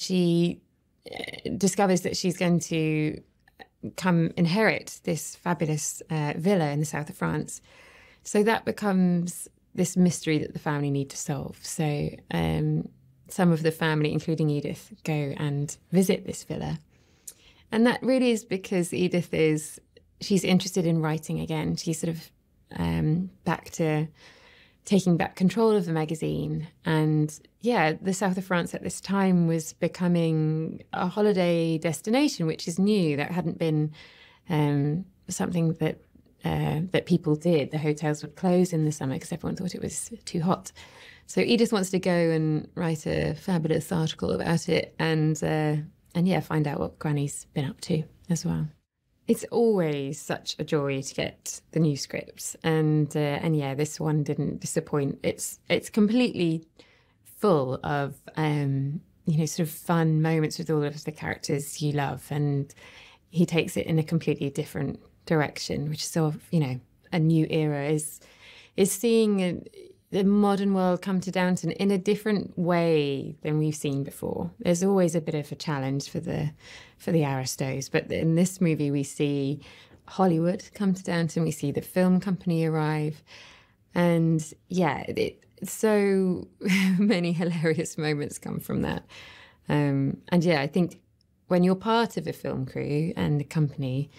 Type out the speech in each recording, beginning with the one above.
She discovers that she's going to come inherit this fabulous villa in the south of France. So that becomes this mystery that the family need to solve. So some of the family, including Edith, go and visit this villa. And that really is because Edith she's interested in writing again. She's sort of back to taking back control of the magazine. And yeah, the south of France at this time was becoming a holiday destination, which is new. That hadn't been something that people did. The hotels would close in the summer because everyone thought it was too hot. So Edith wants to go and write a fabulous article about it and yeah, find out what Granny's been up to as well. It's always such a joy to get the new scripts, and yeah, this one didn't disappoint. It's completely full of sort of fun moments with all of the characters you love, and he takes it in a completely different direction, which is sort of a new era. Is seeing the modern world come to Downton in a different way than we've seen before. There's always a bit of a challenge for the aristos, but in this movie we see Hollywood come to Downton, we see the film company arrive, and yeah, so many hilarious moments come from that. And yeah, I think when you're part of a film crew and the company,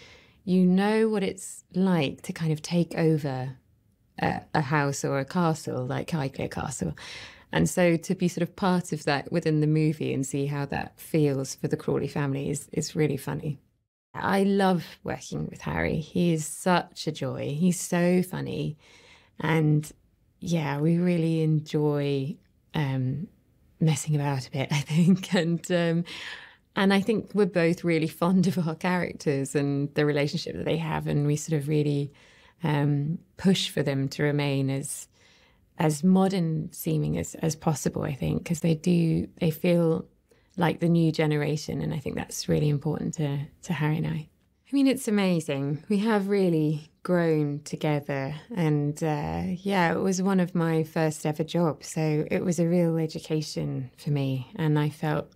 you know what it's like to kind of take over a house or a castle like Highclere Castle. And so to be sort of part of that within the movie and see how that feels for the Crawley family is really funny. I love working with Harry. He is such a joy. He's so funny. And yeah, we really enjoy messing about a bit, I think. And I think we're both really fond of our characters and the relationship that they have. And we sort of really push for them to remain as modern seeming as possible, I think, because they feel like the new generation, and I think that's really important to Harry and I. I mean, it's amazing. We have really grown together, and yeah, it was one of my first ever jobs, so it was a real education for me, and I felt,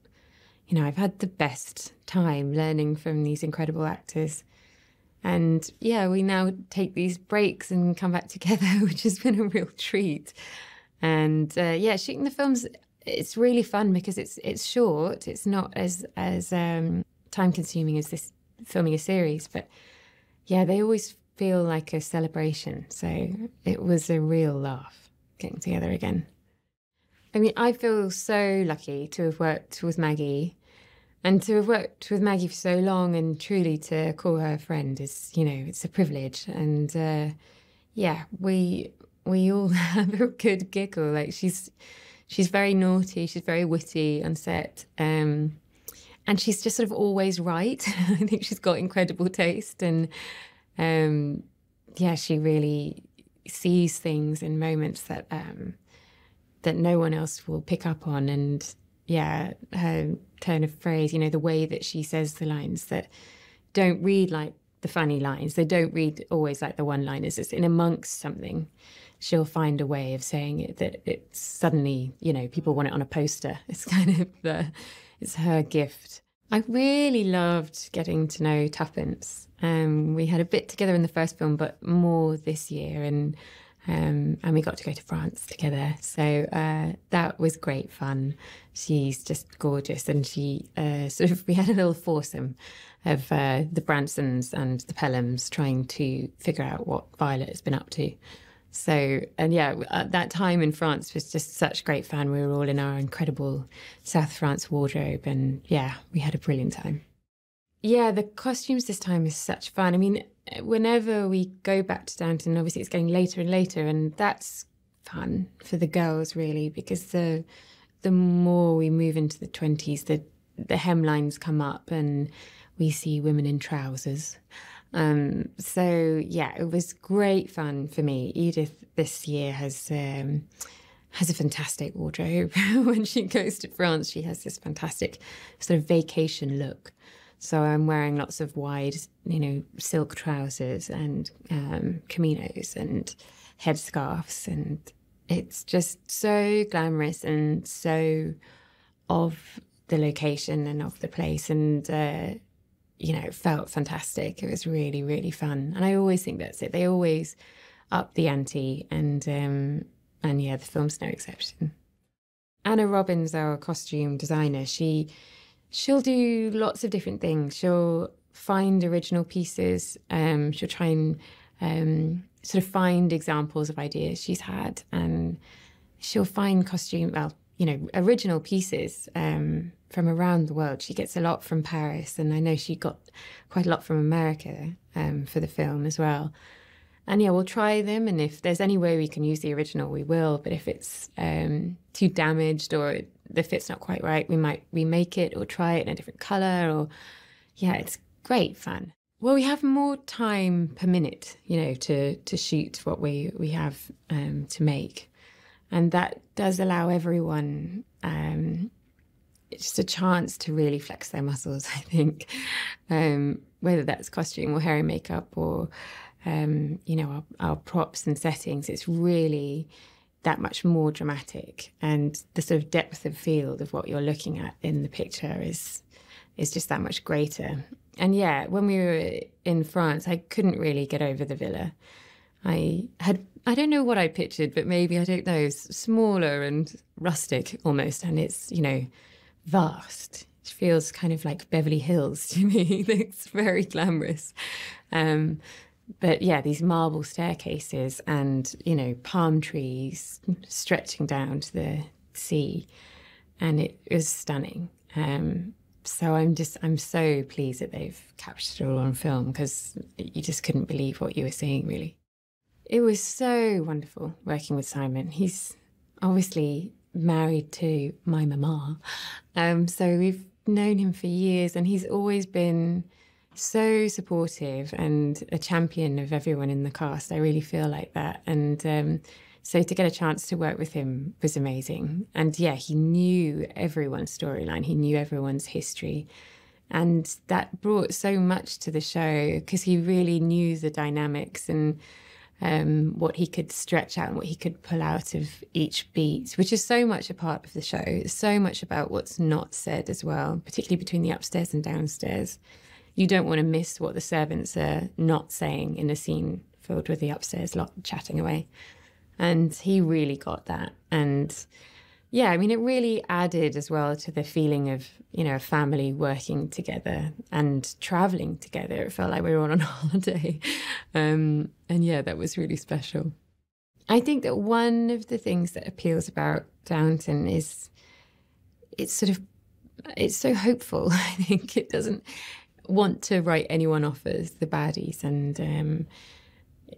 I've had the best time learning from these incredible actors. And yeah, we now take these breaks and come back together, which has been a real treat. And yeah, shooting the films, it's really fun because it's short. It's not as time consuming as this filming a series, but yeah, they always feel like a celebration. So it was a real laugh getting together again. I mean, I feel so lucky to have worked with Maggie. And to have worked with Maggie for so long and truly to call her a friend is, it's a privilege. And yeah, we all have a good giggle. Like she's very naughty, she's very witty on set, and she's just sort of always right. I think she's got incredible taste, and yeah, she really sees things in moments that no one else will pick up on. And yeah, her turn of phrase, the way that she says the lines that don't read like the funny lines. They don't read always like the one-liners. It's in amongst something. She'll find a way of saying it that it's suddenly, people want it on a poster. It's kind of it's her gift. I really loved getting to know Tuppence. We had a bit together in the first film, but more this year, and we got to go to France together. So that was great fun. She's just gorgeous, and she we had a little foursome of the Bransons and the Pelhams trying to figure out what Violet has been up to. So, and yeah, that time in France was just such great fun. We were all in our incredible South France wardrobe, and yeah, we had a brilliant time. Yeah, the costumes this time is such fun. I mean, whenever we go back to Downton, obviously it's getting later and later, and that's fun for the girls, really, because the more we move into the 20s, the hemlines come up and we see women in trousers. So yeah, it was great fun for me. Edith this year has a fantastic wardrobe. When she goes to France, she has this fantastic sort of vacation look. So I'm wearing lots of wide, silk trousers and kimonos and headscarves, and it's just so glamorous and so of the location and of the place, and you know, it felt fantastic. It was really, really fun, and I always think that's it. They always up the ante, and yeah, the film's no exception. Anna Robbins, our costume designer, she'll do lots of different things. She'll find original pieces. She'll try and sort of find examples of ideas she's had, and she'll find original pieces from around the world. She gets a lot from Paris, and I know she got quite a lot from America for the film as well. And yeah, we'll try them, and if there's any way we can use the original, we will. But if it's too damaged or the fit's not quite right, we might remake it or try it in a different colour. Or yeah, it's great fun. Well, we have more time per minute, you know, to shoot what we have to make, and that does allow everyone just a chance to really flex their muscles. I think, whether that's costume or hair and makeup or you know, our props and settings, it's really that much more dramatic, and the sort of depth of field of what you're looking at in the picture is just that much greater. And yeah, when we were in France, I couldn't really get over the villa. I don't know what I pictured, but maybe, I don't know, smaller and rustic almost, and it's, you know, vast. It feels kind of like Beverly Hills to me. It's very glamorous. But yeah, these marble staircases and, you know, palm trees stretching down to the sea. And it was stunning. So I'm so pleased that they've captured it all on film, because you just couldn't believe what you were seeing, really. It was so wonderful working with Simon. He's obviously married to my mama. So we've known him for years, and he's always been so supportive and a champion of everyone in the cast. I really feel like that. And so to get a chance to work with him was amazing. And yeah, he knew everyone's storyline. He knew everyone's history. And that brought so much to the show, because he really knew the dynamics and what he could stretch out and what he could pull out of each beat, which is so much a part of the show. It's so much about what's not said as well, particularly between the upstairs and downstairs. You don't want to miss what the servants are not saying in a scene filled with the upstairs lot chatting away. And he really got that. And yeah, I mean, it really added as well to the feeling of, you know, a family working together and travelling together. It felt like we were on holiday. And yeah, that was really special. I think that one of the things that appeals about Downton is it's so hopeful. I think it doesn't want to write anyone off as the baddies, and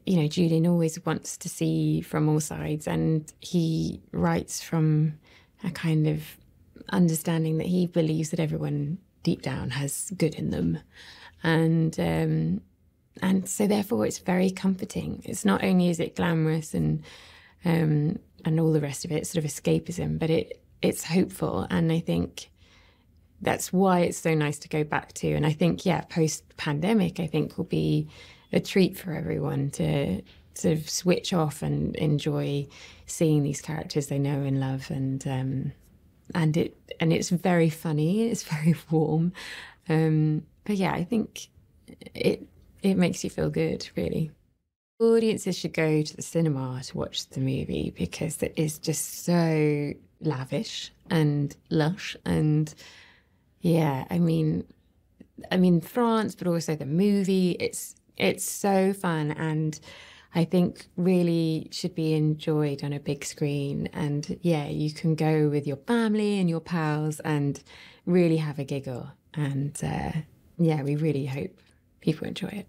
you know, Julian always wants to see from all sides, and he writes from a kind of understanding that he believes that everyone deep down has good in them, and so therefore it's very comforting. It's not only is it glamorous and all the rest of it, sort of escapism, but it's hopeful, and I think that's why it's so nice to go back to. And I think, yeah, post-pandemic, I think will be a treat for everyone to sort of switch off and enjoy seeing these characters they know and love. And it's very funny. It's very warm. But yeah, I think it makes you feel good, really. Audiences should go to the cinema to watch the movie, because it is just so lavish and lush, and yeah, I mean France, but also the movie. It's so fun, and I think really should be enjoyed on a big screen. And yeah, you can go with your family and your pals and really have a giggle. And yeah, we really hope people enjoy it.